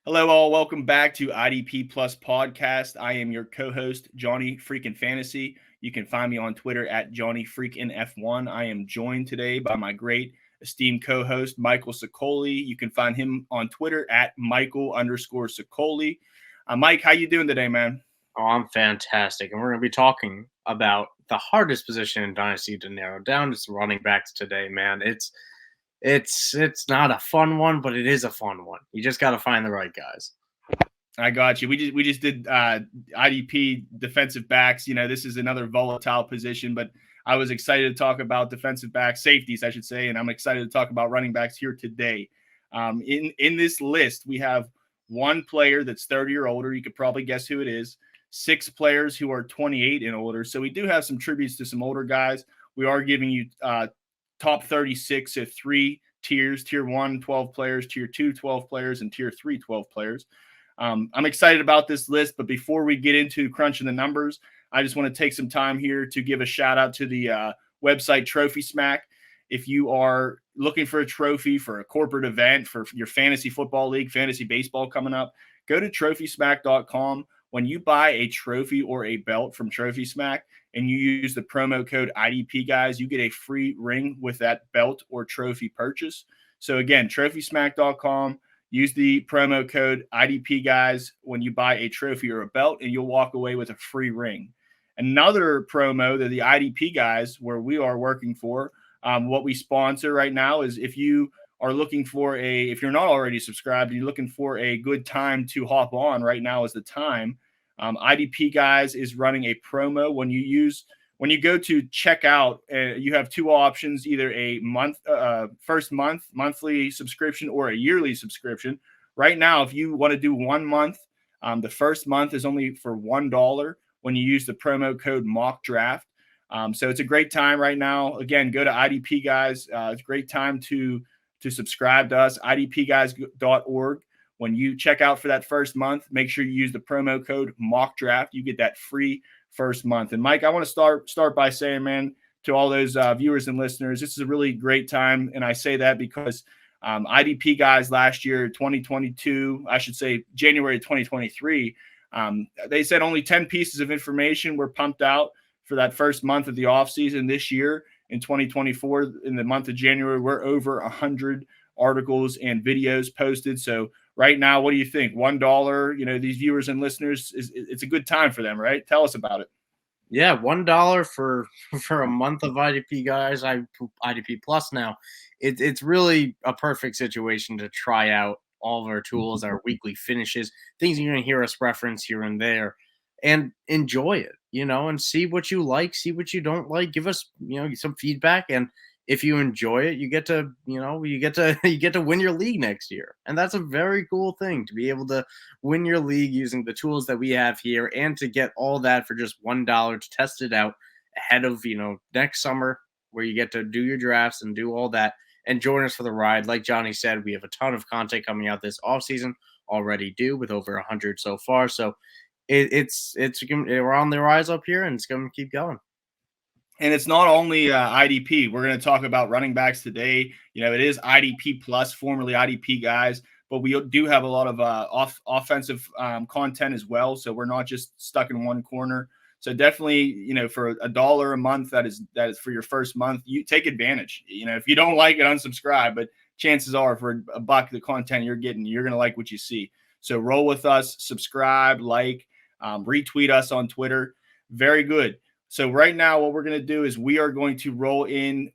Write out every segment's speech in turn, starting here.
Hello, all. Welcome back to IDP Plus Podcast. I am your co-host, Johnny Freakin' Fantasy. You can find me on Twitter at Johnny Freakin' F1. I am joined today by my great esteemed co-host, Michael Sicoli. You can find him on Twitter at Michael_Sicoli. Mike, how you doing today, man? Oh, I'm fantastic. And we're going to be talking about the hardest position in Dynasty to narrow down. It's running backs today, man. It's not a fun one, but it is a fun one. You just got to find the right guys. I got you. We just did IDP defensive backs. This is another volatile position, but I was excited to talk about defensive backs, safeties, I should say, and I'm excited to talk about running backs here today. In this list, we have one player that's 30 or older. You could probably guess who it is. 6 players who are 28 and older. So we do have some tributes to some older guys. We are giving you top 36 at 3 tiers: tier 1, 12 players; tier 2, 12 players; and tier 3, 12 players. I'm excited about this list, but before we get into crunching the numbers, I just want to take some time here to give a shout out to the website Trophy Smack. If you are looking for a trophy for a corporate event, for your fantasy football league, fantasy baseball coming up, go to trophysmack.com. When you buy a trophy or a belt from Trophy Smack and you use the promo code IDP guys, you get a free ring with that belt or trophy purchase. So again, trophysmack.com. Use the promo code IDP guys when you buy a trophy or a belt, and you'll walk away with a free ring. Another promo that the IDP guys, where we are working for, what we sponsor right now is if you are looking for if you're not already subscribed and you're looking for a good time to hop on, right now is the time. IDP guys is running a promo when you go to check out, you have 2 options, either a monthly subscription or a yearly subscription. Right now, if you want to do 1 month, the first month is only for $1 when you use the promo code mock draft. So it's a great time right now. Again, go to IDP guys. It's a great time to subscribe to us, idpguys.org. When you check out for that first month, make sure you use the promo code mock draft. You get that free first month. And Mike, I want to start by saying, man, to all those viewers and listeners, this is a really great time. And I say that because IDP guys last year, 2022, I should say January 2023, they said only 10 pieces of information were pumped out for that first month of the offseason. This year in 2024, in the month of January, we're over 100 articles and videos posted. So right now, what do you think? $1, these viewers and listeners, it's a good time for them, right? Tell us about it. Yeah, $1 for a month of IDP guys. IDP Plus now. It's really a perfect situation to try out all of our tools, our weekly finishes, things you're going to hear us reference here and there, and enjoy it, and see what you like, see what you don't like. Give us, some feedback, and if you enjoy it, you get to you get to win your league next year. And that's a very cool thing, to be able to win your league using the tools that we have here, and to get all that for just $1 to test it out ahead of, next summer, where you get to do your drafts and do all that and join us for the ride. Like Johnny said, we have a ton of content coming out this offseason, already do, with over 100 so far. So we're on the rise up here, and it's going to keep going. And it's not only IDP. We're going to talk about running backs today. It is IDP Plus, formerly IDP guys, but we do have a lot of offensive content as well. So we're not just stuck in one corner. So definitely, for $1 a month, that is for your first month, you take advantage. If you don't like it, unsubscribe. But chances are, for $1, the content you're getting, you're going to like what you see. So roll with us, subscribe, like, retweet us on Twitter. Very good. So right now, what we're going to do is we are going to roll in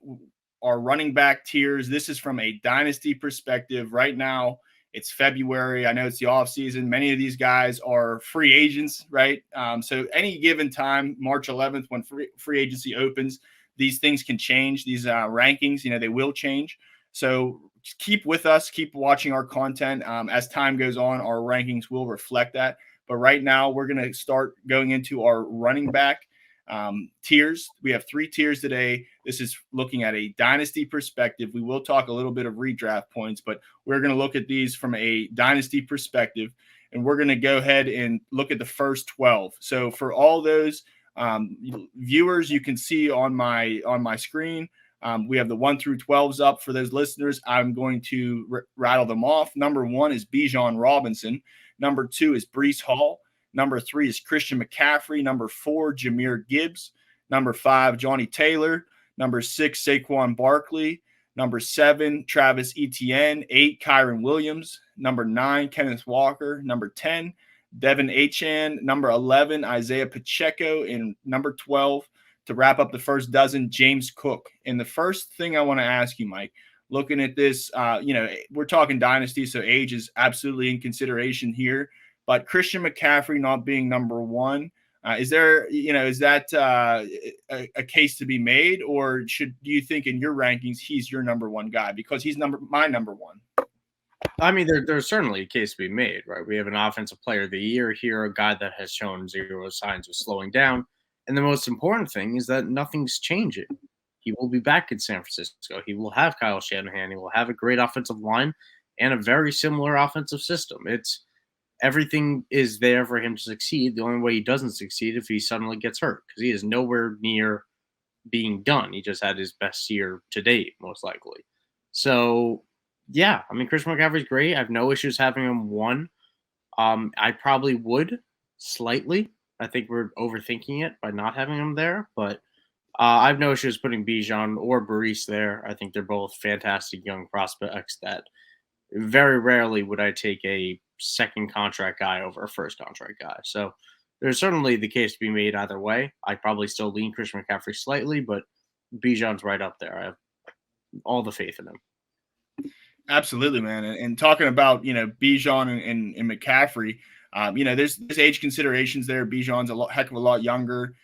our running back tiers. This is from a dynasty perspective. Right now, it's February. I know it's the off season. Many of these guys are free agents, right? So any given time, March 11th, when free agency opens, these things can change. These rankings, they will change. So keep with us. Keep watching our content. As time goes on, our rankings will reflect that. But right now, we're going to start going into our running back tiers. We have 3 tiers today. This is looking at a dynasty perspective. We will talk a little bit of redraft points, but we're going to look at these from a dynasty perspective, and we're going to go ahead and look at the first 12. So for all those viewers, you can see on my screen, We have the 1 through 12s up for those listeners. I'm going to rattle them off. Number 1 is Bijan Robinson. Number 2 is Breece Hall. Number 3 is Christian McCaffrey. Number 4, Jahmyr Gibbs. Number 5, Johnny Taylor. Number 6, Saquon Barkley. Number 7, Travis Etienne. 8, Kyron Williams. Number 9, Kenneth Walker. Number 10, Devin Achane. Number 11, Isaiah Pacheco. And number 12, to wrap up the first dozen, James Cook. And the first thing I want to ask you, Mike, looking at this, we're talking dynasty, so age is absolutely in consideration here. But Christian McCaffrey not being number 1, is that a case to be made, or do you think in your rankings he's your number 1 guy because he's my number 1? I mean, there's certainly a case to be made, right? We have an offensive player of the year here, a guy that has shown zero signs of slowing down. And the most important thing is that nothing's changing. He will be back in San Francisco. He will have Kyle Shanahan. He will have a great offensive line and a very similar offensive system. Everything is there for him to succeed. The only way he doesn't succeed if he suddenly gets hurt, because he is nowhere near being done. He just had his best year to date, most likely. So, yeah, I mean, Christian McCaffrey's great. I have no issues having him 1. I probably would slightly. I think we're overthinking it by not having him there, but I have no issues putting Bijan or Breece there. I think they're both fantastic young prospects that very rarely would I take a second contract guy over a first contract guy. So there's certainly the case to be made either way. I probably still lean Christian McCaffrey slightly, but Bijan's right up there. I have all the faith in him. Absolutely, man. And talking about, Bijan and McCaffrey, there's age considerations there. Bijan's a heck of a lot younger.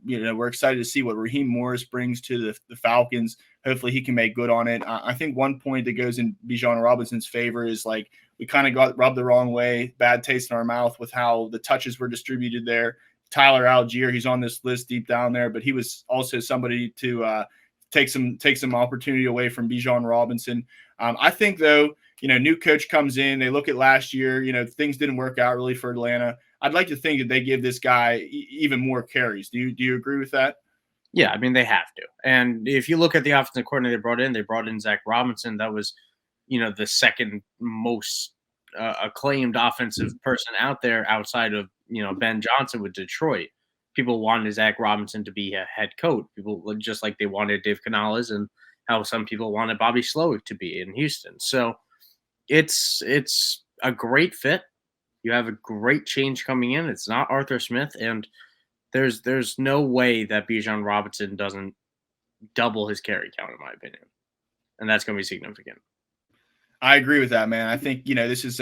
We're excited to see what Raheem Morris brings to the Falcons. Hopefully he can make good on it. I think one point that goes in Bijan Robinson's favor is like we kind of got rubbed the wrong way, bad taste in our mouth with how the touches were distributed there. Tyler Algier, he's on this list deep down there, but he was also somebody to take some opportunity away from Bijan Robinson. I think, though, new coach comes in, they look at last year, things didn't work out really for Atlanta. I'd like to think that they give this guy even more carries. Do you agree with that? Yeah, I mean, they have to. And if you look at the offensive coordinator they brought in Zach Robinson. That was, the second most acclaimed offensive person out there outside of, Ben Johnson with Detroit. People wanted Zach Robinson to be a head coach. People just like they wanted Dave Canales, and how some people wanted Bobby Slowick to be in Houston. So it's a great fit. You have a great change coming in. It's not Arthur Smith, and there's no way that Bijan Robinson doesn't double his carry count, in my opinion. And that's going to be significant. I agree with that, man. I think, this is,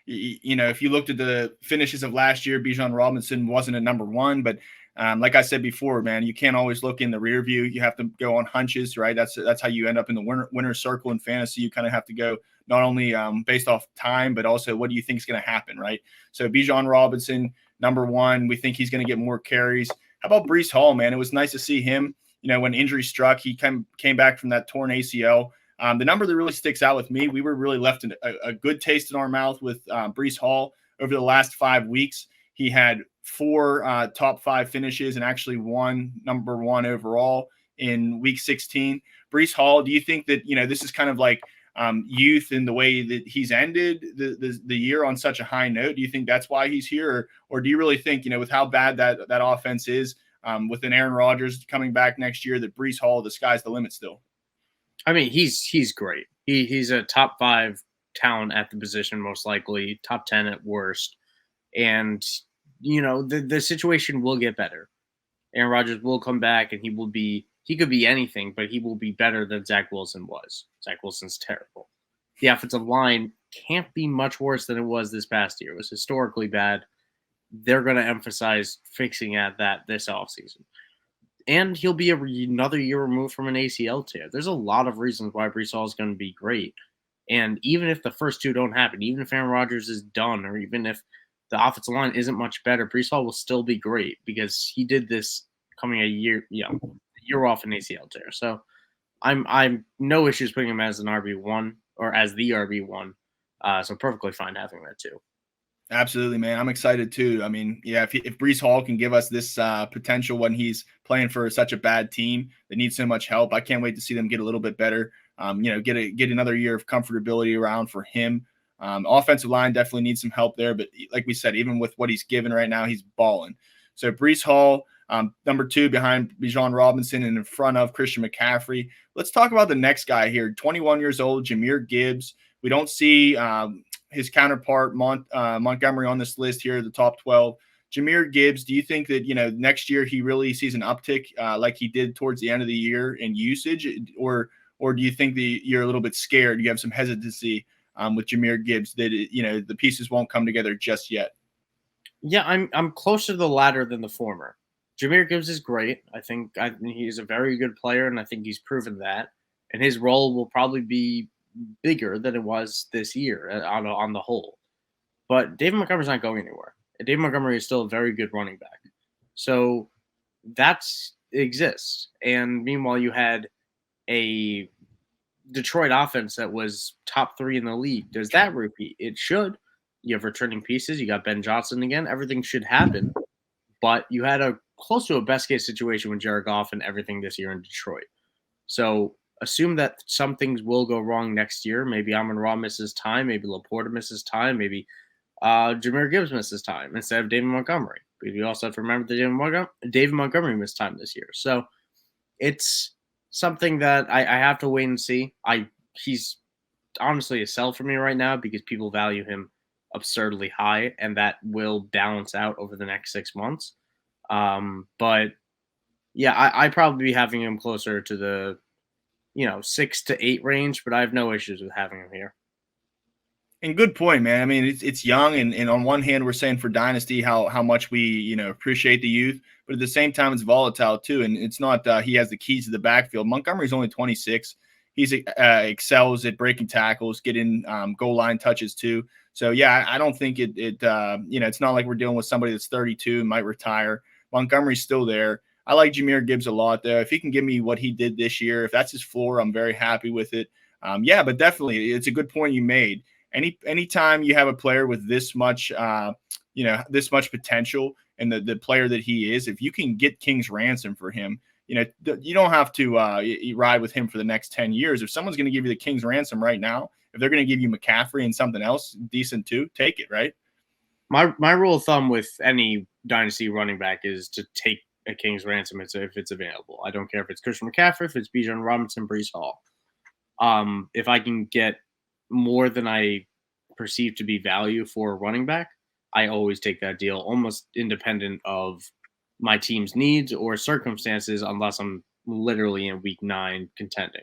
if you looked at the finishes of last year, Bijan Robinson wasn't a number 1, but like I said before, man, you can't always look in the rear view. You have to go on hunches, right? That's how you end up in the winner circle in fantasy. You kind of have to go not only based off time, but also what do you think is going to happen, right? So Bijan Robinson, number 1, we think he's going to get more carries. How about Breece Hall, man? It was nice to see him, when injury struck, he came back from that torn ACL. The number that really sticks out with me, we were really left a good taste in our mouth with Breece Hall over the last 5 weeks. He had 4 top 5 finishes and actually 1 number 1 overall in week 16. Breece Hall, do you think that, this is kind of like youth in the way that he's ended the year on such a high note? Do you think that's why he's here? Or do you really think, with how bad that offense is with an Aaron Rodgers coming back next year, that Breece Hall, the sky's the limit still? I mean, he's great. He's a top 5 talent at the position, most likely top 10 at worst. And, the situation will get better. Aaron Rodgers will come back and he could be anything, but he will be better than Zach Wilson was. Zach Wilson's terrible. The offensive line can't be much worse than it was this past year. It was historically bad. They're going to emphasize fixing at that this offseason. And he'll be another year removed from an ACL tear. There's a lot of reasons why Breece Hall is going to be great. And even if the first 2 don't happen, even if Aaron Rodgers is done, or even if the offensive line isn't much better, Breece Hall will still be great because he did this coming a year off an ACL tear. So I'm no issues putting him as an RB1 or as the RB1. So perfectly fine having that too. Absolutely, man. I'm excited too. I mean, yeah, if Brees Hall can give us this potential when he's playing for such a bad team that needs so much help, I can't wait to see them get a little bit better. Get another year of comfortability around for him. Offensive line definitely needs some help there, but like we said, even with what he's given right now, he's balling. So Brees Hall, number 2 behind Bijan Robinson and in front of Christian McCaffrey. Let's talk about the next guy here, 21 years old, Jahmyr Gibbs. We don't see his counterpart Montgomery on this list here, the top 12. Jahmyr Gibbs, do you think that next year he really sees an uptick like he did towards the end of the year in usage, or do you think that you're a little bit scared? You have some hesitancy with Jahmyr Gibbs that the pieces won't come together just yet. Yeah, I'm closer to the latter than the former. Jahmyr Gibbs is great. I think he's a very good player, and I think he's proven that. And his role will probably be bigger than it was this year on the whole. But David Montgomery's not going anywhere. David Montgomery is still a very good running back. So that exists. And meanwhile, you had a Detroit offense that was top 3 in the league. Does that repeat? It should. You have returning pieces. You got Ben Johnson again. Everything should happen. But you had a close to a best case situation with Jared Goff and everything this year in Detroit. So assume that some things will go wrong next year. Maybe Amon-Ra misses time. Maybe Laporta misses time. Maybe Jahmyr Gibbs misses time instead of David Montgomery. But you also have to remember that David Montgomery missed time this year. So it's something that I have to wait and see. He's honestly a sell for me right now because people value him absurdly high, and that will balance out over the next 6 months. But yeah, I probably be having him closer to the 6 to 8 range, but I have no issues with having him here. And good point, man. I mean, it's young, and on one hand, we're saying for Dynasty how much we appreciate the youth, but at the same time, it's volatile too. And it's not he has the keys to the backfield. Montgomery's only 26. He's excels at breaking tackles, getting goal line touches too. So yeah, I don't think it's not like we're dealing with somebody that's 32 and might retire. Montgomery's still there. I like Jahmyr Gibbs a lot there. If he can give me what he did this year, if that's his floor, I'm very happy with it. Yeah, but definitely, it's a good point you made. Anytime you have a player with this much, this much potential, and the player that he is, if you can get King's ransom for him, you don't have to ride with him for the next 10 years. If someone's going to give you the King's ransom right now, if they're going to give you McCaffrey and something else decent too, take it, right? My rule of thumb with any dynasty running back is to take a King's ransom if it's available. I don't care if it's Christian McCaffrey, if it's Bijan Robinson, Brees Hall. If I can get more than I perceive to be value for a running back, I always take that deal, almost independent of my team's needs or circumstances, unless I'm literally in week 9 contending.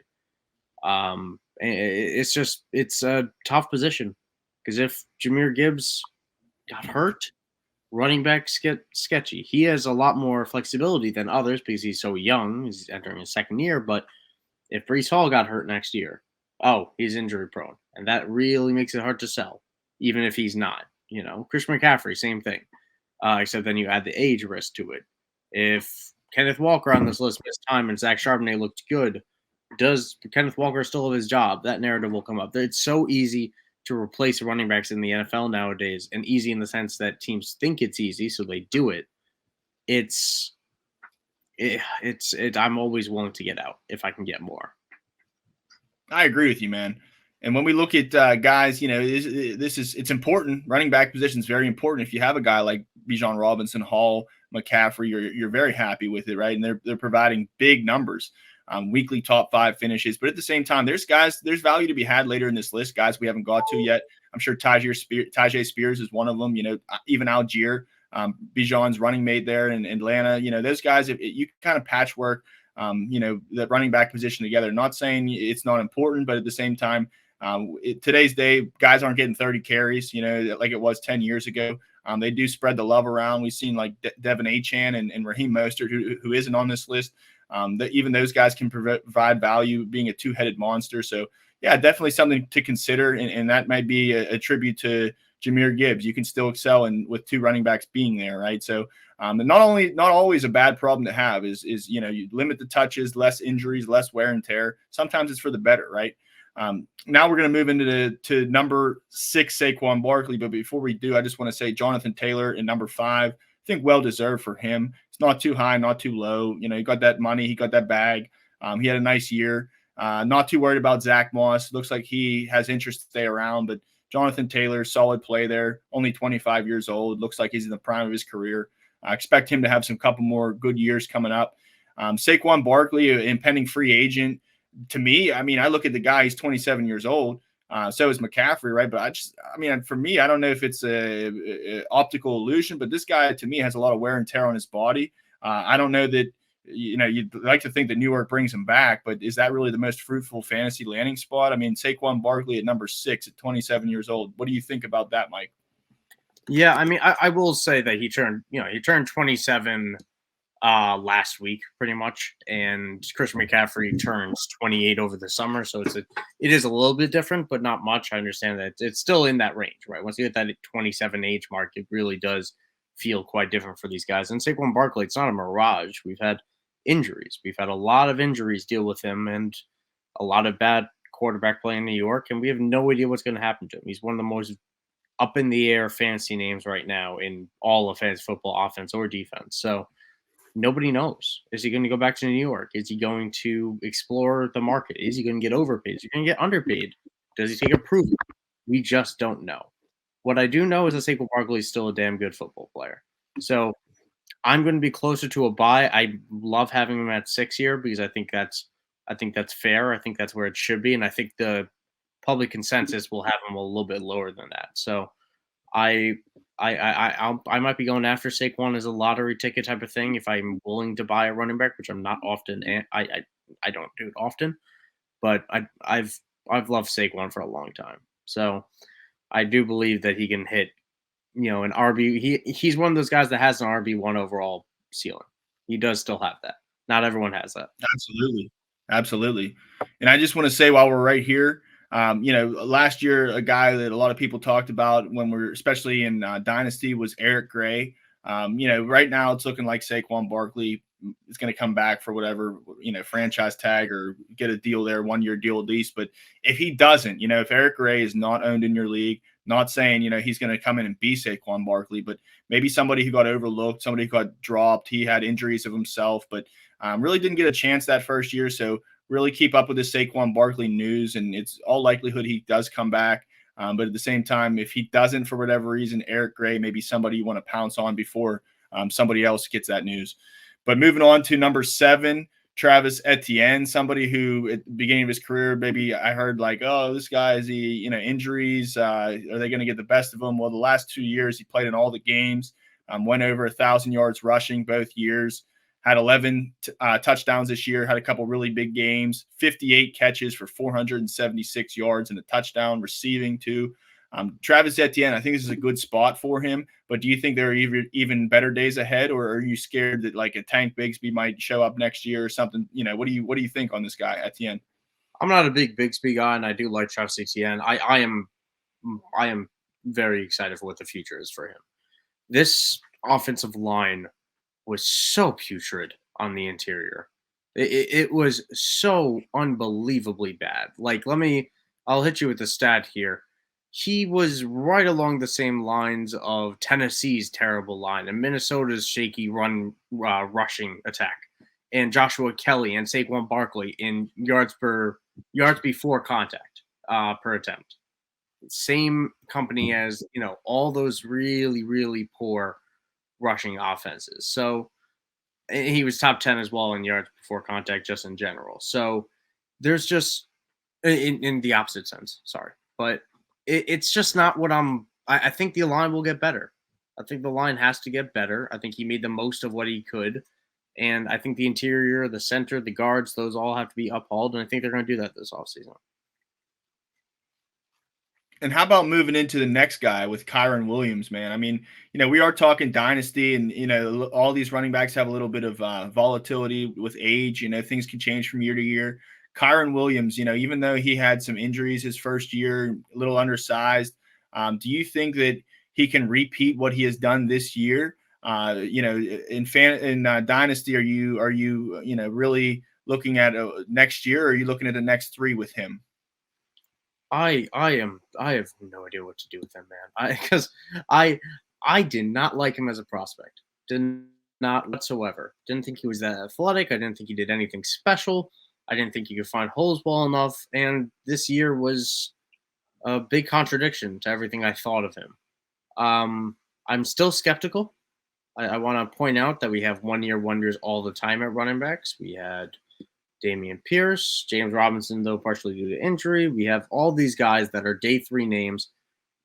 It's a tough position because if Jahmyr Gibbs got hurt, running backs get sketchy. He has a lot more flexibility than others because he's so young. He's entering his second year. But if Brees Hall got hurt next year, he's injury prone. And that really makes it hard to sell, even if he's not. Christian McCaffrey, same thing. Except then you add the age risk to it. If Kenneth Walker on this list missed time and Zach Charbonnet looked good, does Kenneth Walker still have his job? That narrative will come up. It's so easy to replace running backs in the NFL nowadays, and easy in the sense that teams think it's easy, so they do it. I'm always willing to get out if I can get more. I agree with you, man. And when we look at guys, it's important. Running back position is very important. If you have a guy like Bijan Robinson, Hall, McCaffrey, you're very happy with it, right? And they're providing big numbers, weekly top 5 finishes. But at the same time, there's value to be had later in this list, guys we haven't got to yet. I'm sure Tyjae Spears is one of them. Even Algier, Bijan's running mate there in Atlanta. Those guys, if you kind of patchwork, that running back position together. Not saying it's not important, but at the same time, today's day, guys aren't getting 30 carries, like it was 10 years ago. They do spread the love around. We've seen like Devin Achane and Raheem Mostert, who isn't on this list. That even those guys can provide value, being a 2-headed monster. So yeah, definitely something to consider. And that might be a tribute to Jahmyr Gibbs. You can still excel with 2 running backs being there, right? So not always a bad problem to have is you limit the touches, less injuries, less wear and tear. Sometimes it's for the better, right? Now we're going to move into to number 6, Saquon Barkley. But before we do, I just want to say Jonathan Taylor in number 5. I think well deserved for him. It's not too high, not too low. He got that money, he got that bag. He had a nice year. Not too worried about Zach Moss. Looks like he has interest to stay around, but Jonathan Taylor, solid play there. Only 25 years old. Looks like he's in the prime of his career. I expect him to have some couple more good years coming up. Saquon Barkley, an impending free agent. To me, I mean, I look at the guy, he's 27 years old. So is McCaffrey, right? But for me, I don't know if it's a optical illusion, but this guy to me has a lot of wear and tear on his body. I don't know that, you'd like to think that New York brings him back, but is that really the most fruitful fantasy landing spot? I mean, Saquon Barkley at number 6 at 27 years old. What do you think about that, Mike? Yeah, I mean, I will say that he turned 27 last week pretty much, and Christian McCaffrey turns 28 over the summer, so it is a little bit different, but not much. I understand that it's still in that range, right? Once you hit that 27 age mark, it really does feel quite different for these guys. And Saquon Barkley, it's not a mirage. We've had injuries. We've had a lot of injuries deal with him, and a lot of bad quarterback play in New York, and we have no idea what's going to happen to him. He's one of the most up in the air fantasy names right now in all of fantasy football, offense or defense. So nobody knows. Is he going to go back to New York? Is he going to explore the market? Is he going to get overpaid? Is he going to get underpaid? Does he take a proof? We just don't know. What I do know is that Saquon Barkley is still a damn good football player. So I'm going to be closer to a buy. I love having him at 6 here because I think that's fair. I think that's where it should be, and I think the public consensus will have him a little bit lower than that. So I might be going after Saquon as a lottery ticket type of thing if I'm willing to buy a running back, which I'm not often. I don't do it often, but I've loved Saquon for a long time. So I do believe that he can hit, an RB. He's one of those guys that has an RB1 overall ceiling. He does still have that. Not everyone has that. Absolutely. And I just want to say while we're right here, last year, a guy that a lot of people talked about when we're especially in Dynasty was Eric Gray. Right now it's looking like Saquon Barkley is going to come back for whatever, franchise tag or get a deal there, 1-year deal at least. But if he doesn't, if Eric Gray is not owned in your league, not saying, he's going to come in and be Saquon Barkley, but maybe somebody who got overlooked, somebody who got dropped. He had injuries of himself, but really didn't get a chance that first year. So really keep up with the Saquon Barkley news, and it's all likelihood he does come back. But at the same time, if he doesn't for whatever reason, Eric Gray may be somebody you want to pounce on before somebody else gets that news. But moving on to number 7, Travis Etienne, somebody who at the beginning of his career, maybe I heard like, oh, this guy is injuries. Are they going to get the best of him? Well, the last 2 years he played in all the games, went over 1,000 yards rushing both years. Had 11 touchdowns this year, had a couple really big games, 58 catches for 476 yards and a touchdown, receiving too. Travis Etienne, I think this is a good spot for him, but do you think there are even better days ahead, or are you scared that like a Tank Bigsby might show up next year or something? What do you think on this guy, Etienne? I'm not a big Bigsby guy, and I do like Travis Etienne. I am very excited for what the future is for him. This offensive line was so putrid on the interior. It was so unbelievably bad. Like, I'll hit you with the stat here. He was right along the same lines of Tennessee's terrible line and Minnesota's shaky rushing attack, and Joshua Kelly and Saquon Barkley in yards before contact per attempt. Same company as all those really, really poor rushing offenses. So he was top 10 as well in yards before contact, just in general. So there's just in the opposite sense, sorry, but it's just not what I think the line will get better. I think the line has to get better. I think he made the most of what he could. And I think the interior, the center, the guards, those all have to be upheld. And I think they're going to do that this offseason. And how about moving into the next guy with Kyren Williams, man? I mean, we are talking dynasty, and, all these running backs have a little bit of volatility with age. Things can change from year to year. Kyren Williams, even though he had some injuries his first year, a little undersized, do you think that he can repeat what he has done this year? In dynasty, are you really looking at next year, or are you looking at the next 3 with him? I have no idea what to do with him, man. I did not like him as a prospect. Did not whatsoever. Didn't think he was that athletic. I didn't think he did anything special. I didn't think he could find holes well enough. And this year was a big contradiction to everything I thought of him. I'm still skeptical. I want to point out that we have 1-year wonders all the time at running backs. We had Damian Pierce, James Robinson, though partially due to injury. We have all these guys that are day 3 names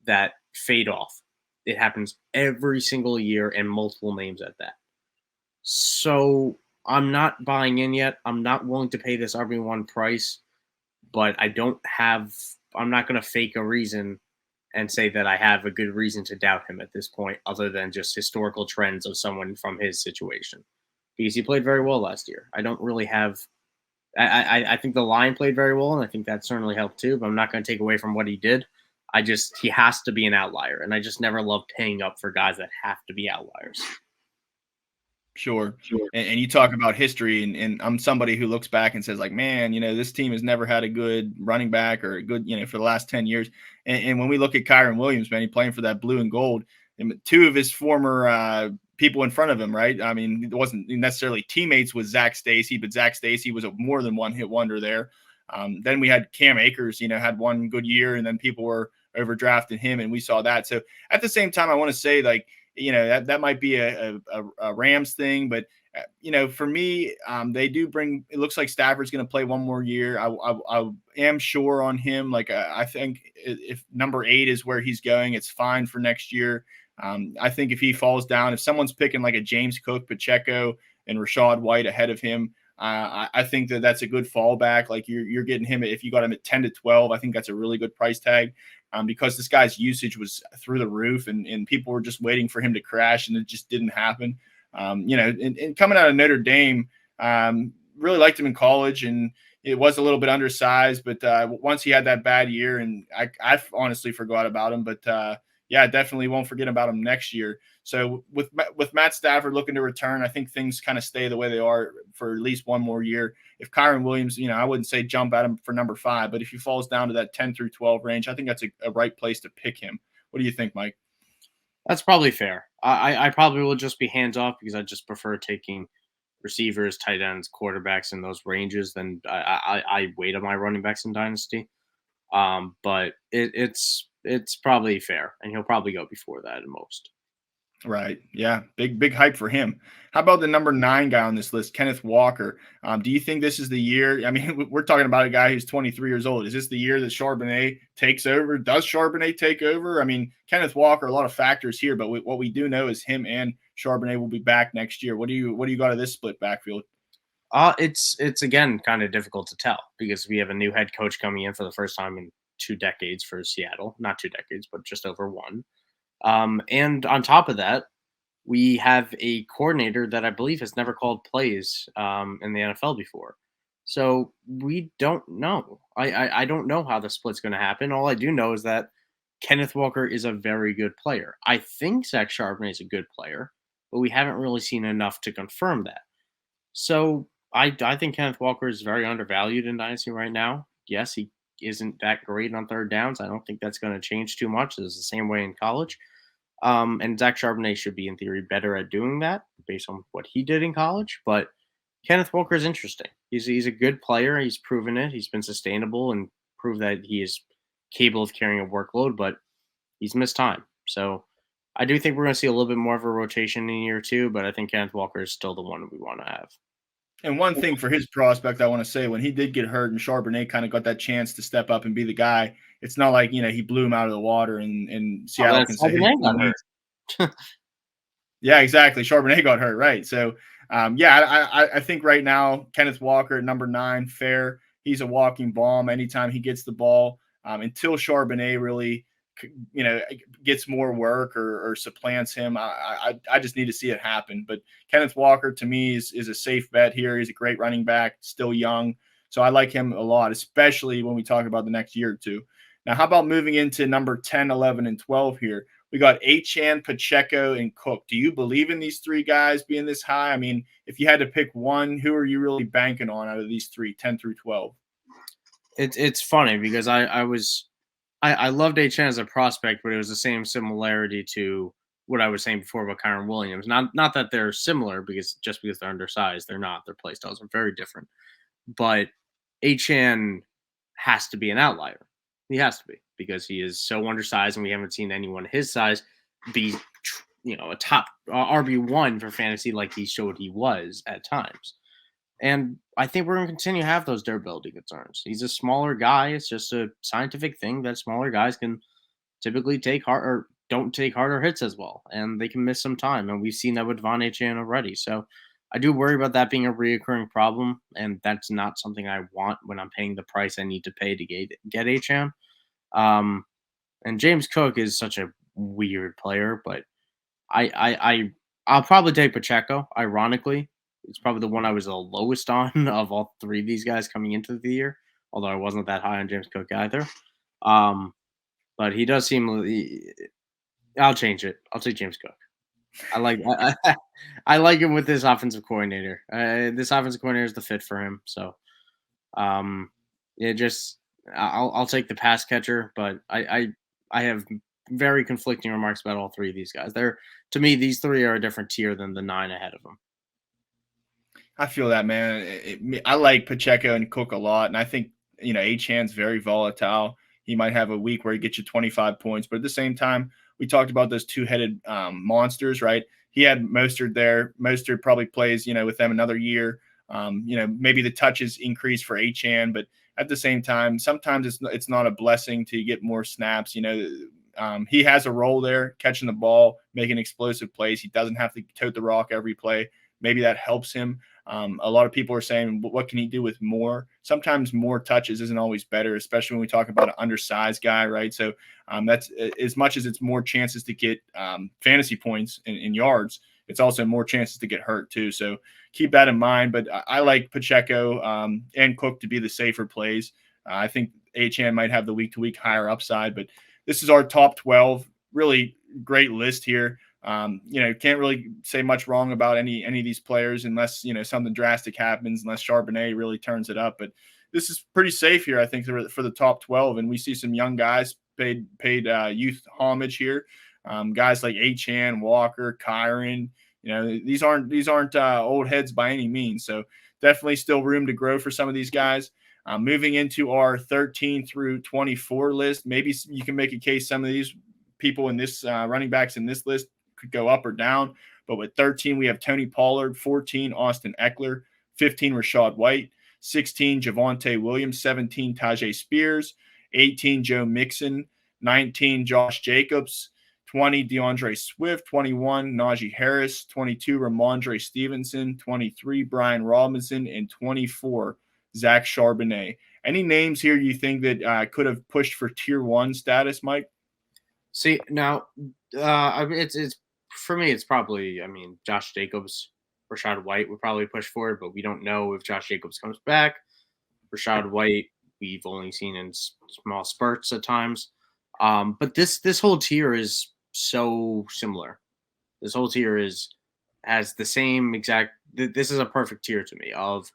that fade off. It happens every single year and multiple names at that. So I'm not buying in yet. I'm not willing to pay this RB1 price, but I'm not going to fake a reason and say that I have a good reason to doubt him at this point, other than just historical trends of someone from his situation. Because he played very well last year. I don't really have. I think the line played very well, and I think that certainly helped too. But I'm not going to take away from what he did. He has to be an outlier, and I just never love paying up for guys that have to be outliers. Sure. And you talk about history, and I'm somebody who looks back and says, like, man, this team has never had a good running back or a good, for the last 10 years. And when we look at Kyron Williams, man, he playing for that blue and gold, and 2 of his former people in front of him, right? I mean, it wasn't necessarily teammates with Zach Stacy, but Zach Stacy was a more than one hit wonder there. Then we had Cam Akers, had one good year, and then people were overdrafting him, and we saw that. So at the same time, I want to say, like, that might be a Rams thing, but for me, they do bring. It looks like Stafford's going to play one more year. I am sure on him. Like, I think if number 8 is where he's going, it's fine for next year. I think if he falls down, if someone's picking like a James Cook, Pacheco, and Rashad White ahead of him, I think that's a good fallback. Like, you're getting him if you got him at 10 to 12. I think that's a really good price tag. Because this guy's usage was through the roof, and people were just waiting for him to crash, and it just didn't happen. And coming out of Notre Dame, really liked him in college, and it was a little bit undersized, but once he had that bad year, and I honestly forgot about him, but yeah, definitely won't forget about him next year. So with Matt Stafford looking to return, I think things kind of stay the way they are for at least one more year. If Kyron Williams, I wouldn't say jump at him for number 5, but if he falls down to that 10 through 12 range, I think that's a right place to pick him. What do you think, Mike? That's probably fair. I probably will just be hands off because I just prefer taking receivers, tight ends, quarterbacks in those ranges than I wait on my running backs in Dynasty. But it's probably fair, and he'll probably go before that at most. Right. Yeah. Big hype for him. How about the number 9 guy on this list, Kenneth Walker? Do you think this is the year? I mean, we're talking about a guy who's 23 years old. Is this the year that Charbonnet takes over? Does Charbonnet take over? I mean, Kenneth Walker, a lot of factors here, but what we do know is him and Charbonnet will be back next year. What do you got of this split backfield? It's again kind of difficult to tell because we have a new head coach coming in for the first time in 2 decades for Seattle. Not 2 decades, but just over 1. And on top of that, we have a coordinator that I believe has never called plays in the NFL before. So we don't know. I don't know how the split's going to happen. All I do know is that Kenneth Walker is a very good player. I think Zach Charbonnet is a good player, but we haven't really seen enough to confirm that. So I think Kenneth Walker is very undervalued in Dynasty right now. Yes, he isn't that great on third downs. I don't think that's going to change too much. It's the same way in college. And Zach Charbonnet should be, in theory, better at doing that based on what he did in college. But Kenneth Walker is interesting. He's a good player. He's proven it. He's been sustainable and proved that he is capable of carrying a workload, but he's missed time. So I do think we're going to see a little bit more of a rotation in year 2, but I think Kenneth Walker is still the one that we want to have. And one thing for his prospect, I want to say, when he did get hurt and Charbonnet kind of got that chance to step up and be the guy, it's not like, he blew him out of the water and Seattle can say, hey, yeah, exactly. Charbonnet got hurt, right? So, I think right now, Kenneth Walker at number 9, fair. He's a walking bomb anytime he gets the ball. Until Charbonnet really, gets more work or supplants him, I just need to see it happen. But Kenneth Walker, to me, is a safe bet here. He's a great running back, still young. So I like him a lot, especially when we talk about the next year or two. Now, how about moving into number 10, 11, and 12 here? We got Achane, Pacheco, and Cook. Do you believe in these 3 guys being this high? I mean, if you had to pick one, who are you really banking on out of these 3, 10 through 12? It's funny because I was I loved Achane as a prospect, but it was the same similarity to what I was saying before about Kyron Williams. Not that they're similar because they're undersized, they're not. Their play styles are very different. But Achane has to be an outlier. He has to be because he is so undersized, and we haven't seen anyone his size be, a top RB1 for fantasy like he showed he was at times. And I think we're going to continue to have those durability concerns. He's a smaller guy. It's just a scientific thing that smaller guys can typically take hard or don't take harder hits as well, and they can miss some time. And we've seen that with Von Chan already. So I do worry about that being a reoccurring problem, and that's not something I want when I'm paying the price I need to pay to get Achan. Um, and James Cook is such a weird player, but I'll probably take Pacheco. Ironically, it's probably the one I was the lowest on of all three of these guys coming into the year. Although I wasn't that high on James Cook either. But he does seem. I'll change it. I'll take James Cook. I like him with this offensive coordinator. This offensive coordinator is the fit for him. So, just I'll take the pass catcher, but I have very conflicting remarks about all three of these guys. To me, these three are a different tier than the 9 ahead of them. I feel that, man. I like Pacheco and Cook a lot, and I think Achan's very volatile. He might have a week where he gets you 25 points, but at the same time, we talked about those two-headed monsters, right? He had Mostert there. Mostert probably plays, with them another year. Maybe the touches increase for Achan, but at the same time, sometimes it's not a blessing to get more snaps. He has a role there, catching the ball, making explosive plays. He doesn't have to tote the rock every play. Maybe that helps him. A lot of people are saying, what can he do with more? Sometimes more touches isn't always better, especially when we talk about an undersized guy, right? So that's as much as it's more chances to get fantasy points in yards, it's also more chances to get hurt too. So keep that in mind. But I like Pacheco and Cook to be the safer plays. I think Achan might have the week-to-week higher upside, but this is our top 12. Really great list here. Can't really say much wrong about any of these players unless, something drastic happens, unless Charbonnet really turns it up. But this is pretty safe here, I think, for the top 12. And we see some young guys paid youth homage here. Guys like Achan, Walker, Kyron. These aren't old heads by any means. So definitely still room to grow for some of these guys. Moving into our 13 through 24 list, maybe you can make a case some of these people in this running backs in this list could go up or down. But with 13, we have Tony Pollard, 14, Austin Eckler, 15, Rashad White, 16, Javonte Williams, 17, Tajay Spears, 18, Joe Mixon, 19, Josh Jacobs, 20, DeAndre Swift, 21, Najee Harris, 22, Ramondre Stevenson, 23, Brian Robinson, and 24, Zach Charbonnet. Any names here you think that could have pushed for tier 1 status, Mike? See, now, it's for me, it's probably, Josh Jacobs, Rashad White would probably push for it, but we don't know if Josh Jacobs comes back. Rashad White, we've only seen in small spurts at times. But this whole tier is so similar. This whole tier has the same exact. This is a perfect tier to me of.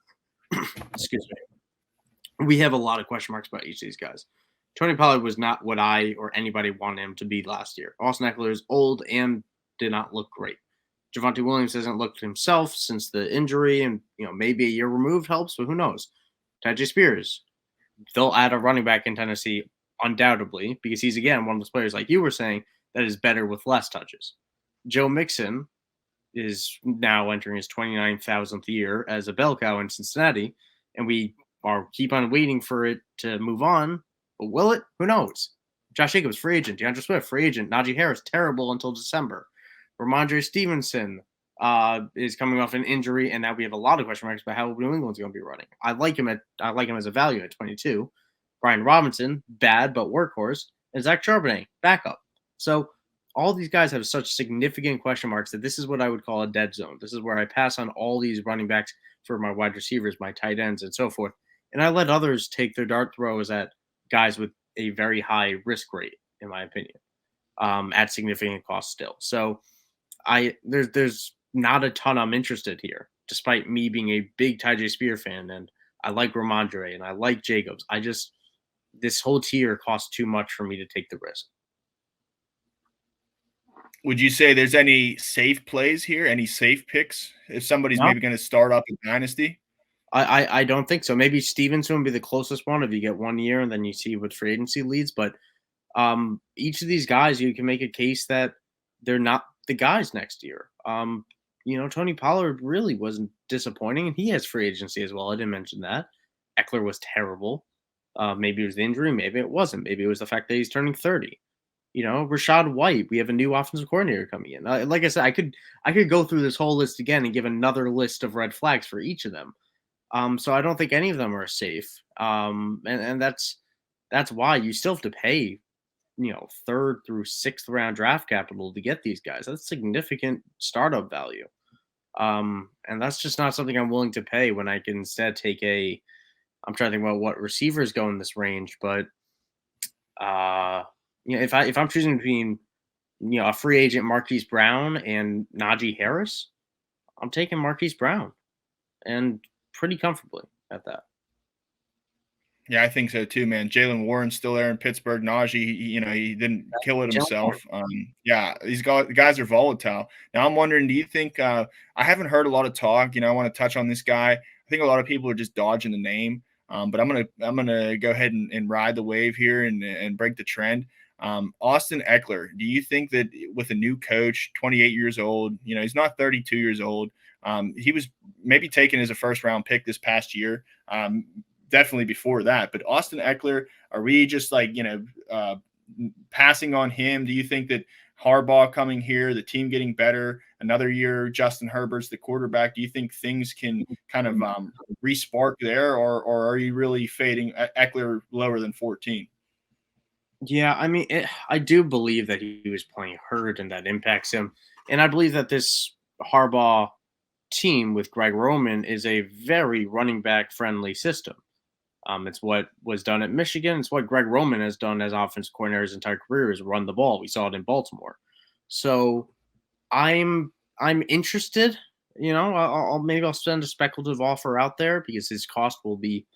Excuse me. We have a lot of question marks about each of these guys. Tony Pollard was not what I or anybody wanted him to be last year. Austin Eckler is old and did not look great. Javonte Williams hasn't looked himself since the injury, and maybe a year removed helps, but who knows? Tajay Spears, they'll add a running back in Tennessee undoubtedly because he's again one of those players like you were saying that is better with less touches. Joe Mixon is now entering his 29,000th year as a bell cow in Cincinnati, and we keep on waiting for it to move on. But will it? Who knows? Josh Jacobs, free agent. DeAndre Swift, free agent. Najee Harris, terrible until December. Ramondre Stevenson is coming off an injury, and now we have a lot of question marks about how New England's going to be running. I like him as a value at 22. Brian Robinson, bad but workhorse, and Zach Charbonnet, backup. So all these guys have such significant question marks that this is what I would call a dead zone. This is where I pass on all these running backs for my wide receivers, my tight ends, and so forth. And I let others take their dart throws at guys with a very high risk rate, in my opinion, at significant cost still. So there's not a ton I'm interested here, despite me being a big Tajay Spear fan, and I like Ramondre and I like Jacobs. this whole tier costs too much for me to take the risk. Would you say there's any safe plays here? Any safe picks if somebody's No, maybe going to start up a dynasty? I don't think so. Maybe Stevenson would be the closest one if you get 1 year and then you see what free agency leads. But each of these guys, you can make a case that they're not the guys next year. Tony Pollard really wasn't disappointing, and he has free agency as well. I didn't mention that. Eckler was terrible. Maybe it was the injury, maybe it wasn't. Maybe it was the fact that he's turning 30. Rashad White, we have a new offensive coordinator coming in. Like I said, I could go through this whole list again and give another list of red flags for each of them. So I don't think any of them are safe. And that's why you still have to pay, third through sixth round draft capital to get these guys. That's significant startup value. And that's just not something I'm willing to pay when I can instead take I'm trying to think about what receivers go in this range, but if I'm choosing between a free agent Marquise Brown and Najee Harris, I'm taking Marquise Brown, and pretty comfortably at that. Yeah, I think so too, man. Jalen Warren's still there in Pittsburgh. Najee, he didn't kill it himself. Yeah, these guys are volatile. Now I'm wondering, do you think I haven't heard a lot of talk? I want to touch on this guy. I think a lot of people are just dodging the name. But I'm gonna go ahead and ride the wave here and break the trend. Austin Eckler, do you think that with a new coach, 28 years old, he's not 32 years old. He was maybe taken as a first round pick this past year. Definitely before that. But Austin Eckler, are we just passing on him? Do you think that Harbaugh coming here, the team getting better, another year, Justin Herbert's the quarterback, do you think things can kind of re-spark there, or are you really fading Eckler lower than 14? Yeah, I mean, I do believe that he was playing hurt and that impacts him. And I believe that this Harbaugh team with Greg Roman is a very running back friendly system. It's what was done at Michigan. It's what Greg Roman has done as offensive coordinator his entire career, is run the ball. We saw it in Baltimore. So I'm interested. I'll send a speculative offer out there because his cost will be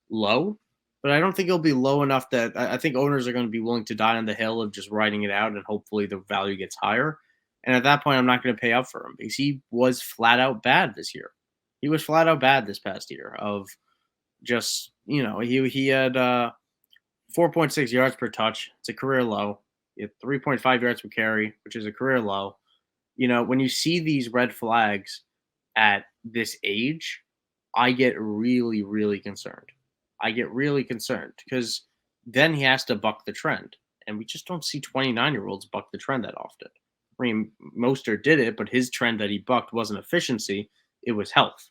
low, but I don't think it'll be low enough that I think owners are going to be willing to die on the hill of just writing it out, and hopefully the value gets higher. And at that point, I'm not going to pay up for him because he was flat out bad this year. He was flat out bad this past year of just, he had 4.6 yards per touch. It's a career low. He had 3.5 yards per carry, which is a career low. When you see these red flags at this age, I get really, really concerned. I get really concerned because then he has to buck the trend. And we just don't see 29-year-olds buck the trend that often. I mean, Mostert did it, but his trend that he bucked wasn't efficiency. It was health.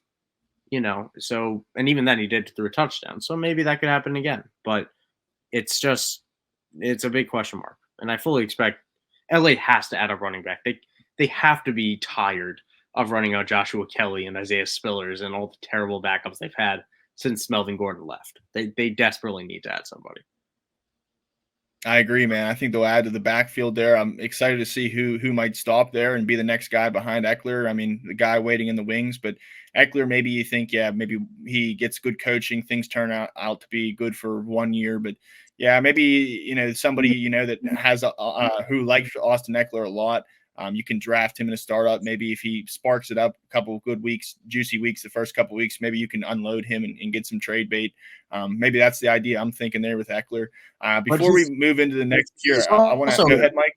So, and even then he did through a touchdown. So maybe that could happen again. But it's a big question mark. And I fully expect LA has to add a running back. They have to be tired of running out Joshua Kelly and Isaiah Spillers and all the terrible backups they've had since Melvin Gordon left. They desperately need to add somebody. I agree, man. I think they'll add to the backfield there. I'm excited to see who might stop there and be the next guy behind Eckler. I mean, the guy waiting in the wings, but Eckler, maybe you think, maybe he gets good coaching. Things turn out to be good for 1 year, but yeah, maybe, somebody, that has who likes Austin Eckler a lot. You can draft him in a startup. Maybe if he sparks it up a couple of good weeks, juicy weeks, the first couple of weeks, maybe you can unload him and get some trade bait. Maybe that's the idea I'm thinking there with Eckler. Before we move into the next year, I want to go ahead, Mike.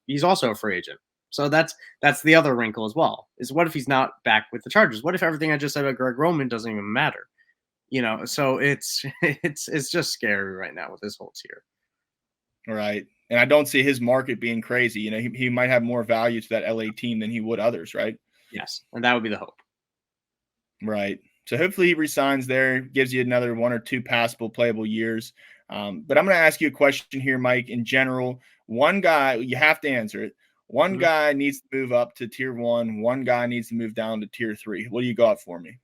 He's also a free agent. So that's the other wrinkle as well. Is what if he's not back with the Chargers? What if everything I just said about Greg Roman doesn't even matter? So it's just scary right now with this whole tier. Right. And I don't see his market being crazy. He might have more value to that LA team than he would others, right? Yes. And that would be the hope. Right. So hopefully he resigns there, gives you another 1 or 2 passable, playable years. But I'm going to ask you a question here, Mike. In general, one guy, you have to answer it. One guy needs to move up to tier 1. One guy needs to move down to tier 3. What do you got for me?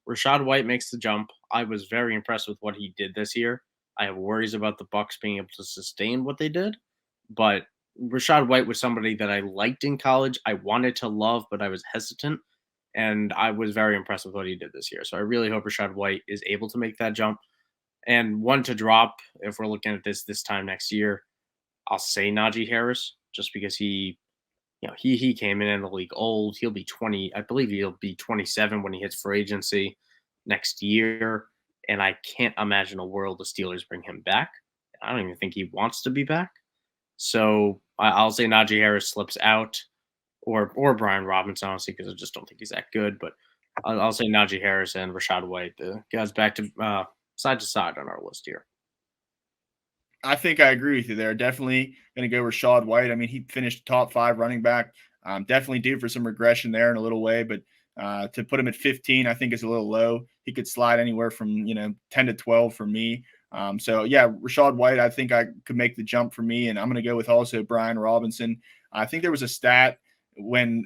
Rashad White makes the jump. I was very impressed with what he did this year. I have worries about the Bucs being able to sustain what they did, but Rashad White was somebody that I liked in college. I wanted to love, but I was hesitant, and I was very impressed with what he did this year. So I really hope Rashad White is able to make that jump. And one to drop, if we're looking at this time next year, I'll say Najee Harris, just because he came in the league old. He'll be 20. I believe he'll be 27 when he hits free agency next year. And I can't imagine a world the Steelers bring him back. I don't even think he wants to be back. So I'll say Najee Harris slips out, or Brian Robinson, honestly, because I just don't think he's that good. But I'll say Najee Harris and Rashad White, the guys back to side to side on our list here. I think I agree with you there. Definitely going to go Rashad White. I mean, he finished top 5 running back. Definitely due for some regression there in a little way, but to put him at 15, I think is a little low. He could slide anywhere from 10 to 12 for me. So yeah, Rashad White, I think I could make the jump for me, and I'm going to go with also Brian Robinson. I think there was a stat when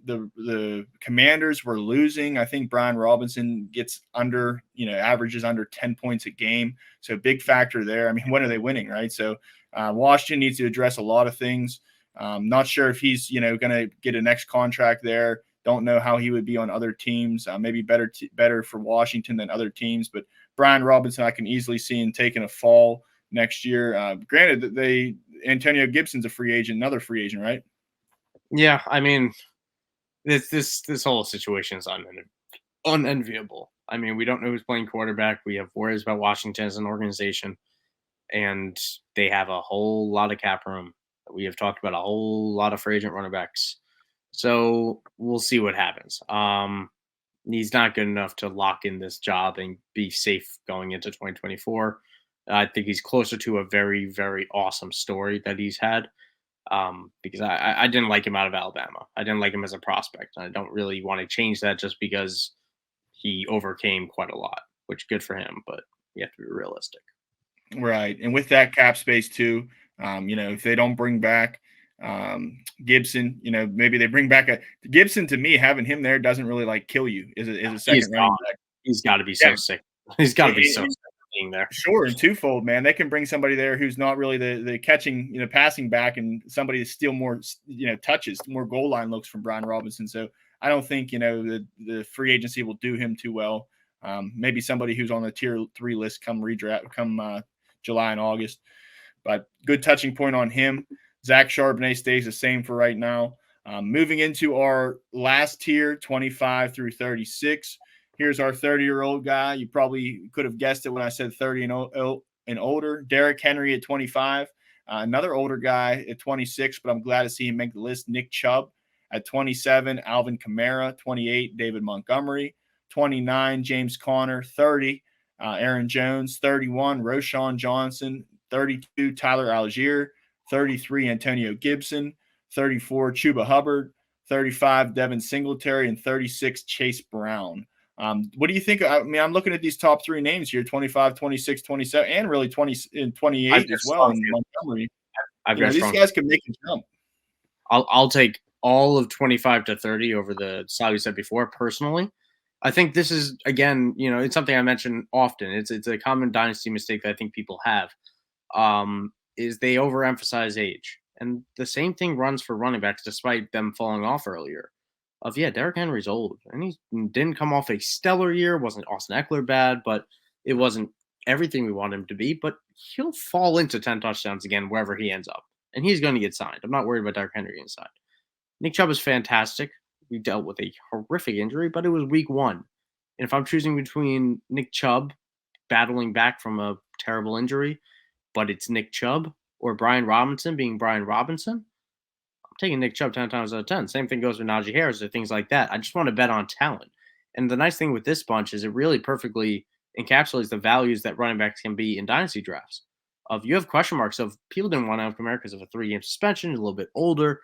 the Commanders were losing. I think Brian Robinson gets averages under 10 points a game. So big factor there. I mean, when are they winning, right? So Washington needs to address a lot of things. Not sure if he's, going to get a next contract there. Don't know how he would be on other teams. Maybe better for Washington than other teams. But Brian Robinson, I can easily see him taking a fall next year. Granted, Antonio Gibson's a free agent, another free agent, right? Yeah, I mean, this whole situation is unenviable. I mean, we don't know who's playing quarterback. We have worries about Washington as an organization, and they have a whole lot of cap room. We have talked about a whole lot of free agent running backs. So we'll see what happens. He's not good enough to lock in this job and be safe going into 2024. I think he's closer to a very, very awesome story that he's had. Because I didn't like him out of Alabama. I didn't like him as a prospect. I don't really want to change that just because he overcame quite a lot, which good for him, but you have to be realistic. Right. And with that cap space too, if they don't bring back Gibson, maybe they bring back Gibson. To me, having him there doesn't really kill you is a second running back. He's got to be so sick. He's got to be so sick of being there. Sure, and twofold, man. They can bring somebody there who's not really the catching, passing back, and somebody to steal more, touches, more goal line looks from Brian Robinson. So I don't think the free agency will do him too well. Maybe somebody who's on the tier 3 list come July and August. But good touching point on him. Zach Charbonnet stays the same for right now. Moving into our last tier, 25 through 36. Here's our 30-year-old guy. You probably could have guessed it when I said 30 and older. Derrick Henry at 25. Another older guy at 26, but I'm glad to see him make the list. Nick Chubb at 27. Alvin Kamara, 28. David Montgomery, 29. James Conner, 30. Aaron Jones, 31. Roshan Johnson, 32. Tyler Algier, 33. Antonio Gibson, 34. Chuba Hubbard, 35. Devin Singletary, and 36. Chase Brown. What do you think? I mean, I'm looking at these top 3 names here, 25, 26, 27, and really 20 and 28 as well in Montgomery. These guys can make a jump. I'll take all of 25 to 30 over the style you said before, personally. I think this is, again, it's something I mention often. It's a common dynasty mistake that I think people have, is they overemphasize age. And the same thing runs for running backs, despite them falling off earlier. Derrick Henry's old, and he didn't come off a stellar year. Wasn't Austin Eckler bad, but it wasn't everything we want him to be. But he'll fall into 10 touchdowns again wherever he ends up, and he's going to get signed. I'm not worried about Derrick Henry getting signed. Nick Chubb is fantastic. We dealt with a horrific injury, but it was week 1. And if I'm choosing between Nick Chubb battling back from a terrible injury, but it's Nick Chubb, or Brian Robinson being Brian Robinson, taking Nick Chubb 10 times out of 10. Same thing goes with Najee Harris or things like that. I just want to bet on talent. And the nice thing with this bunch is it really perfectly encapsulates the values that running backs can be in dynasty drafts. You have question marks of people didn't want to have Kamara because of a 3-game suspension, a little bit older.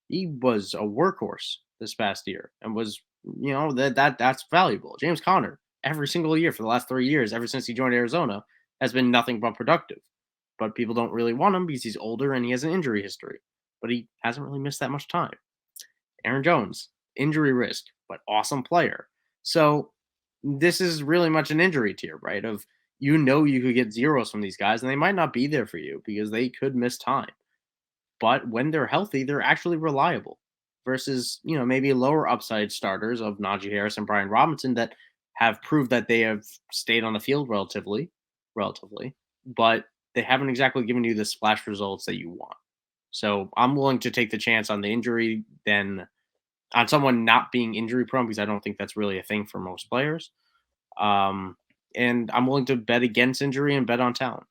He was a workhorse this past year and was, that's valuable. James Conner, every single year for the last 3 years, ever since he joined Arizona, has been nothing but productive. But people don't really want him because he's older and he has an injury history. But he hasn't really missed that much time. Aaron Jones, injury risk, but awesome player. So this is really much an injury tier, right? You could get zeros from these guys, and they might not be there for you because they could miss time. But when they're healthy, they're actually reliable versus, maybe lower upside starters of Najee Harris and Brian Robinson that have proved that they have stayed on the field relatively, but they haven't exactly given you the splash results that you want. So I'm willing to take the chance on the injury than on someone not being injury prone because I don't think that's really a thing for most players. And I'm willing to bet against injury and bet on talent.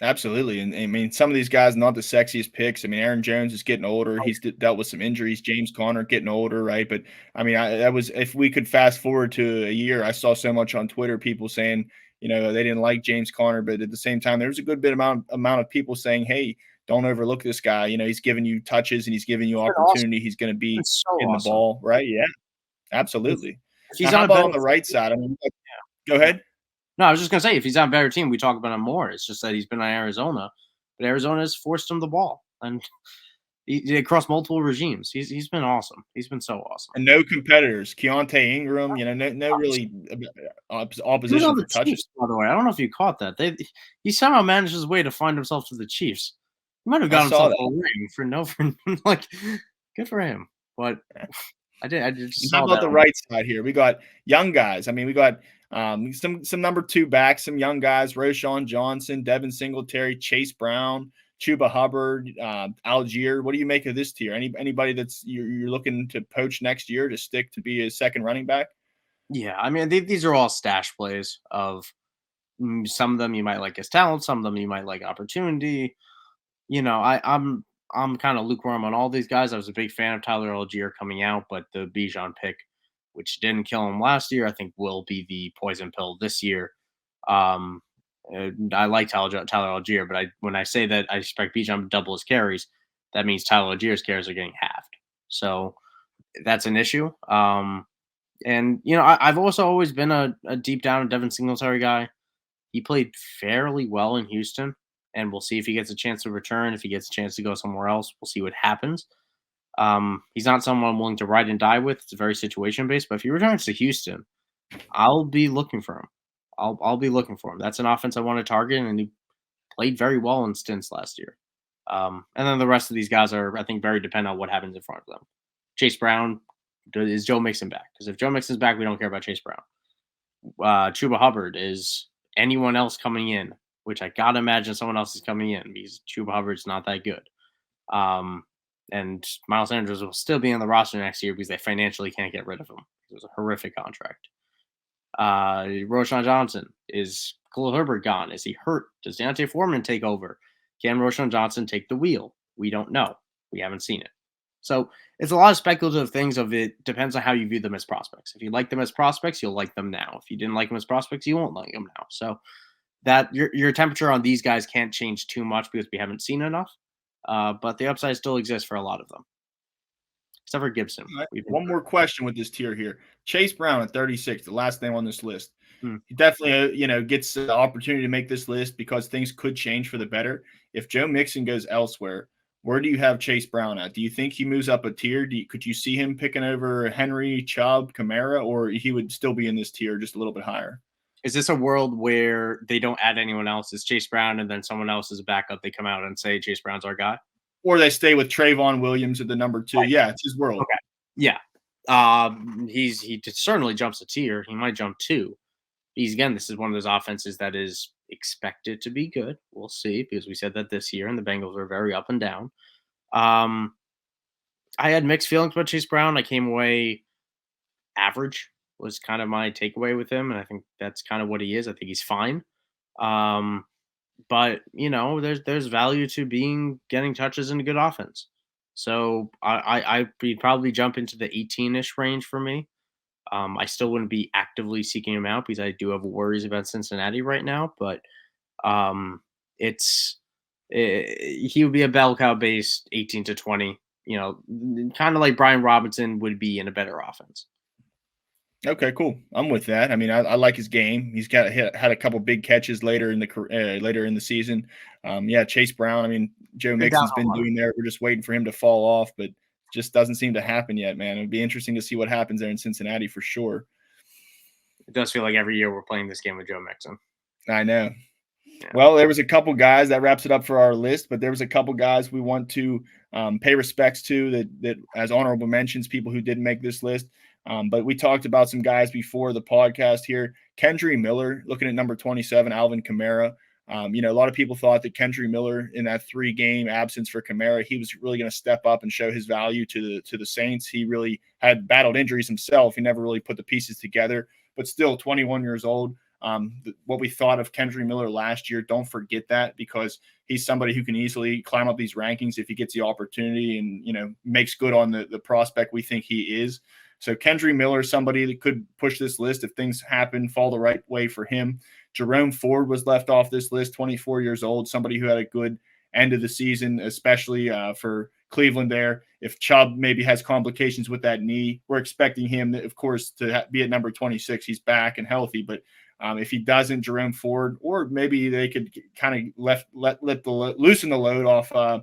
Absolutely. And I mean, some of these guys, not the sexiest picks. I mean, Aaron Jones is getting older. He's dealt with some injuries. James Conner getting older, right? But I mean, that was, if we could fast forward to a year, I saw so much on Twitter, people saying, they didn't like James Conner, but at the same time, there's a good bit amount of people saying, hey, don't overlook this guy. He's giving you touches and he's giving you opportunity. He's going to be So in the ball, right? Yeah, absolutely. If he's now, how on about on the right side? I mean, go ahead. No, I was just gonna say if he's on a better team, we talk about him more. It's just that he's been on Arizona, but Arizona has forced him the ball, and across multiple regimes, he's been awesome. He's been so awesome. And no competitors. Keontae Ingram, no really opposition for touches. Chiefs, by the way, I don't know if you caught that. He somehow managed his way to find himself to the Chiefs. He might have got himself a ring for like, good for him. But I just saw how about that the right side here? We got young guys. I mean, we got some number 2 backs, some young guys: Roschon Johnson, Devin Singletary, Chase Brown, Chuba Hubbard, Algier. What do you make of this tier? Anybody that's you're looking to poach next year to stick to be a second running back? Yeah, I mean, these are all stash plays of some of them you might like as talent, some of them you might like opportunity. I'm kind of lukewarm on all these guys. I was a big fan of Tyler Algier coming out, but the Bijan pick, which didn't kill him last year, I think will be the poison pill this year. I like Tyler Algier, but when I say that I expect Bijan to double his carries, that means Tyler Algier's carries are getting halved. So that's an issue. And I've also always been a deep down Devin Singletary guy. He played fairly well in Houston, and we'll see if he gets a chance to return. If he gets a chance to go somewhere else, we'll see what happens. He's not someone I'm willing to ride and die with. It's very situation based. But if he returns to Houston, I'll be looking for him. I'll be looking for him. That's an offense I want to target, and he played very well in stints last year. And then the rest of these guys are, I think, very dependent on what happens in front of them. Chase Brown, is Joe Mixon back? Because if Joe Mixon's back, we don't care about Chase Brown. Chuba Hubbard, is anyone else coming in? Which I gotta imagine someone else is coming in because Chuba Hubbard's not that good. And Miles Sanders will still be on the roster next year because they financially can't get rid of him. It was a horrific contract. Roschon Johnson, is Khalil Herbert gone? Is he hurt? Does Deontay Foreman take over? Can Roschon Johnson take the wheel? We don't know. We haven't seen it. So it's a lot of speculative things. It depends on how you view them as prospects. If you like them as prospects, you'll like them now. If you didn't like them as prospects, you won't like them now. So that your temperature on these guys can't change too much because we haven't seen enough. But the upside still exists for a lot of them, except for Gibson. Right. One more question with this tier here: Chase Brown at 36, the last name on this list. He definitely, gets the opportunity to make this list because things could change for the better. If Joe Mixon goes elsewhere, where do you have Chase Brown at? Do you think he moves up a tier? Could you see him picking over Henry, Chubb, Kamara, or he would still be in this tier just a little bit higher? Is this a world where they don't add anyone else? It's Chase Brown, and then someone else is a backup. They come out and say Chase Brown's our guy, or they stay with Trayvon Williams at the number 2. Right. Yeah, it's his world. Okay, yeah. He certainly jumps a tier. He might jump 2. This is one of those offenses that is expected to be good. We'll see, because we said that this year, and the Bengals were very up and down. I had mixed feelings about Chase Brown. I came away average. Was kind of my takeaway with him, and I think that's kind of what he is. I think he's fine, but there's value to getting touches in a good offense. So I'd probably jump into the 18-ish range for me. I still wouldn't be actively seeking him out because I do have worries about Cincinnati right now, but he would be a bell cow based 18 to 20. Kind of like Brian Robinson would be in a better offense. Okay, cool. I'm with that. I mean, I like his game. He's had a couple big catches later in the season. Chase Brown. I mean, Joe Mixon's been doing there. We're just waiting for him to fall off, but just doesn't seem to happen yet, man. It'd be interesting to see what happens there in Cincinnati for sure. It does feel like every year we're playing this game with Joe Mixon. I know. Yeah. Well, there was a couple guys that wraps it up for our list, but there was a couple guys we want to pay respects to that as honorable mentions, people who didn't make this list. But we talked about some guys before the podcast here. Kendry Miller, looking at number 27, Alvin Kamara. A lot of people thought that Kendry Miller in that 3-game absence for Kamara, he was really going to step up and show his value to the Saints. He really had battled injuries himself. He never really put the pieces together, but still 21 years old. What we thought of Kendry Miller last year, don't forget that, because he's somebody who can easily climb up these rankings if he gets the opportunity and, makes good on the prospect we think he is. So Kendry Miller, somebody that could push this list if things happen, fall the right way for him. Jerome Ford was left off this list, 24 years old, somebody who had a good end of the season, especially for Cleveland there. If Chubb maybe has complications with that knee, we're expecting him, of course, to be at number 26. He's back and healthy, but if he doesn't, Jerome Ford, or maybe they could kind of loosen the load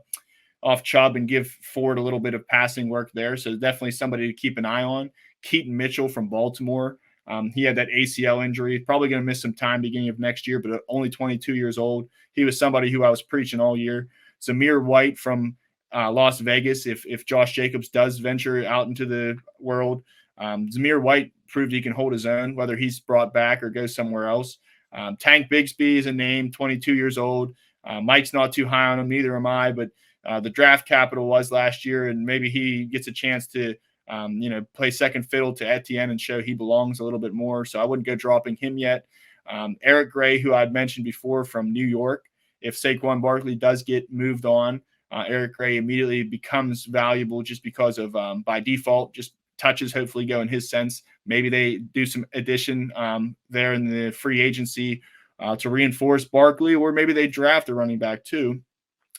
off Chubb and give Ford a little bit of passing work there. So definitely somebody to keep an eye on. Keaton Mitchell from Baltimore. He had that ACL injury, probably going to miss some time beginning of next year, but only 22 years old. He was somebody who I was preaching all year. Zamir White from Las Vegas. If Josh Jacobs does venture out into the world, Zamir White proved he can hold his own, whether he's brought back or goes somewhere else. Tank Bigsby is a name, 22 years old. Mike's not too high on him, neither am I, but the draft capital was last year, and maybe he gets a chance to play second fiddle to Etienne and show he belongs a little bit more. So I wouldn't go dropping him yet. Eric Gray, who I'd mentioned before from New York, if Saquon Barkley does get moved on, Eric Gray immediately becomes valuable just because of, by default, just touches hopefully go in his sense. Maybe they do some addition there in the free agency to reinforce Barkley, or maybe they draft a running back too.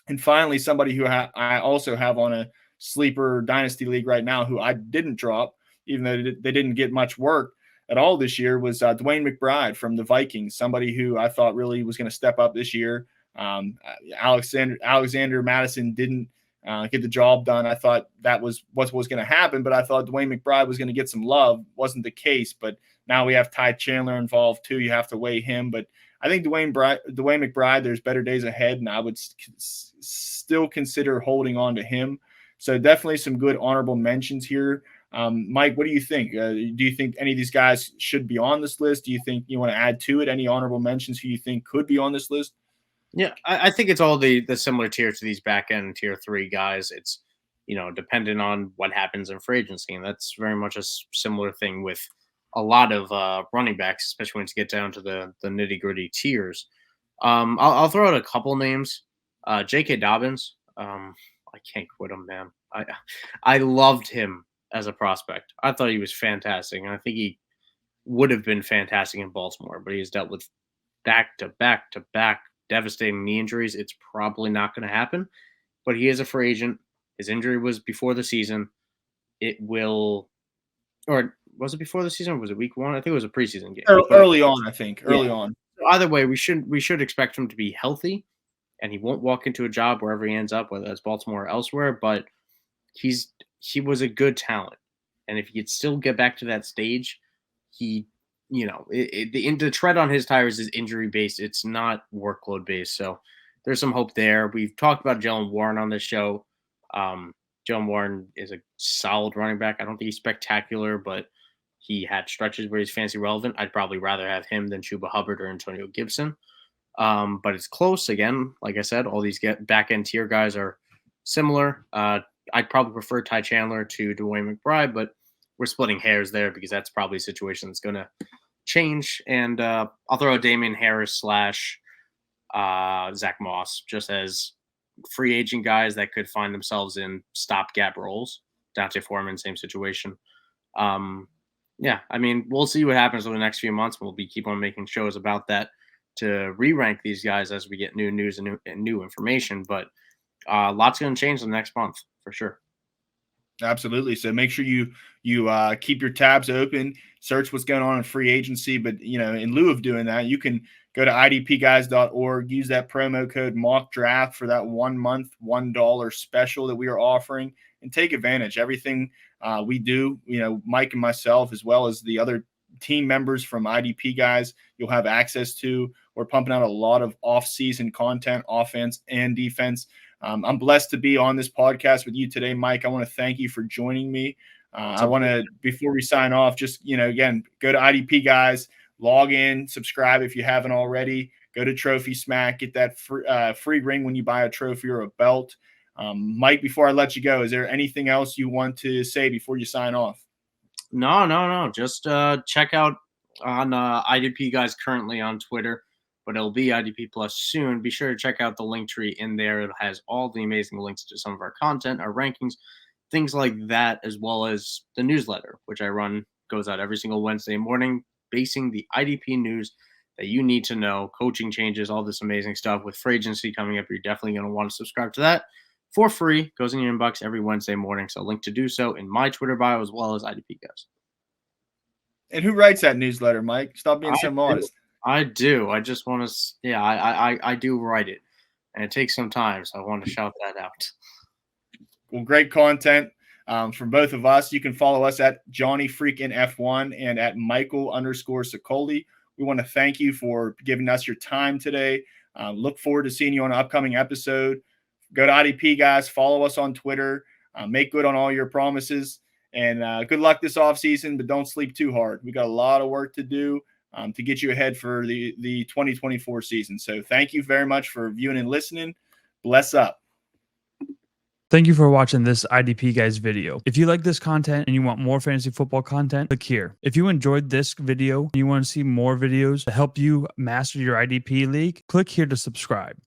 And finally, somebody who I also have on a sleeper dynasty league right now, who I didn't drop, even though they didn't get much work at all this year, was Dwayne McBride from the Vikings, somebody who I thought really was going to step up this year. Alexander Madison didn't get the job done. I thought that was what was going to happen, but I thought Dwayne McBride was going to get some love. Wasn't the case, but now we have Ty Chandler involved too. You have to weigh him, but I think Dwayne McBride, there's better days ahead, and I would still consider holding on to him. So definitely some good honorable mentions here. Mike, what do you think? Do you think any of these guys should be on this list? Do you think you want to add to it any honorable mentions who you think could be on this list? Yeah, I think it's all the similar tier to these back end tier 3 guys. It's, dependent on what happens in free agency. And that's very much a similar thing with a lot of running backs, especially when you get down to the nitty gritty tiers. I'll throw out a couple names. J.K. Dobbins. I can't quit him, man. I loved him as a prospect. I thought he was fantastic, and I think he would have been fantastic in Baltimore, but he's dealt with back-to-back devastating knee injuries. It's probably not going to happen, but he is a free agent. His injury was before the season. It will, or was it before the season? Or was it week 1? I think it was a preseason game. Early on, I think. Early on. Either way, we should expect him to be healthy, and he won't walk into a job wherever he ends up, whether that's Baltimore or elsewhere. But he was a good talent, and if he could still get back to that stage, the tread on his tires is injury based. It's not workload based. So there's some hope there. We've talked about Jalen Warren on this show. Jalen Warren is a solid running back. I don't think he's spectacular, but he had stretches where he's fantasy relevant. I'd probably rather have him than Chuba Hubbard or Antonio Gibson. But it's close. Again, like I said, all these back-end tier guys are similar. I'd probably prefer Ty Chandler to Dwayne McBride, but we're splitting hairs there because that's probably a situation that's going to change. And I'll throw a Damian Harris / Zach Moss just as free agent guys that could find themselves in stopgap roles. Dante Foreman, same situation. We'll see what happens over the next few months. We'll keep on making shows about that to re-rank these guys as we get new news and new information. But lots going to change in the next month for sure. Absolutely. So make sure you keep your tabs open, search what's going on in free agency. But, in lieu of doing that, you can go to idpguys.org, use that promo code mock draft for that 1 month, $1 special that we are offering, and take advantage. Everything we do, Mike and myself, as well as the other team members from IDP Guys, you'll have access to. We're pumping out a lot of off-season content, offense and defense. I'm blessed to be on this podcast with you today, Mike. I want to thank you for joining me. I want to, before we sign off, just, again, go to IDP guys, log in, subscribe if you haven't already. Go to Trophy Smack, get that free ring when you buy a trophy or a belt. Mike, before I let you go, is there anything else you want to say before you sign off? No. Just check out on IDP guys currently on Twitter, but it'll be IDP Plus soon. Be sure to check out the link tree in there. It has all the amazing links to some of our content, our rankings, things like that, as well as the newsletter, which I run, goes out every single Wednesday morning, basing the IDP news that you need to know, coaching changes, all this amazing stuff. With free agency coming up, you're definitely going to want to subscribe to that for free. Goes in your inbox every Wednesday morning. So link to do so in my Twitter bio as well as IDP guys. And who writes that newsletter, Mike? Stop being so modest. I do. I just want to, I do write it, and it takes some time. So I want to shout that out. Well, great content from both of us. You can follow us at Johnny Freakin' F1 and at Michael_Sicoli. We want to thank you for giving us your time today. Look forward to seeing you on an upcoming episode. Go to IDP guys, follow us on Twitter, make good on all your promises, and good luck this offseason, but don't sleep too hard. We got a lot of work to do to get you ahead for the 2024 season. So thank you very much for viewing and listening. Bless up. Thank you for watching this IDP guys video. If you like this content and you want more fantasy football content, click here. If you enjoyed this video and you want to see more videos to help you master your IDP league, click here to subscribe.